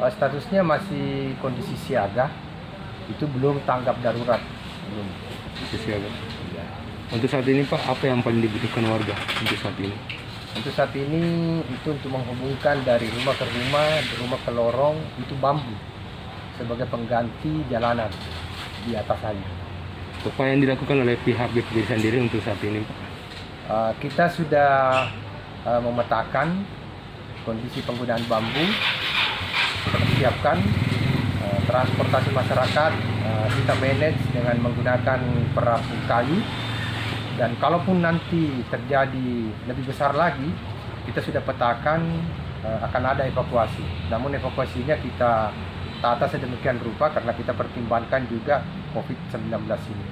Statusnya masih kondisi siaga, itu belum tanggap darurat. Belum. Siaga. Ya. Untuk saat ini Pak, apa yang paling dibutuhkan warga untuk saat ini? Untuk saat ini itu untuk menghubungkan dari rumah ke rumah ke lorong, itu bambu sebagai pengganti jalanan di atas air. Apa yang dilakukan oleh pihak BPBD sendiri untuk saat ini Pak? Kita sudah memetakan kondisi penggunaan bambu, persiapkan transportasi masyarakat, kita manage dengan menggunakan perahu kayu, dan kalaupun nanti terjadi lebih besar lagi, kita sudah petakan akan ada evakuasi. Namun evakuasinya kita tata sedemikian rupa karena kita pertimbangkan juga COVID-19 ini.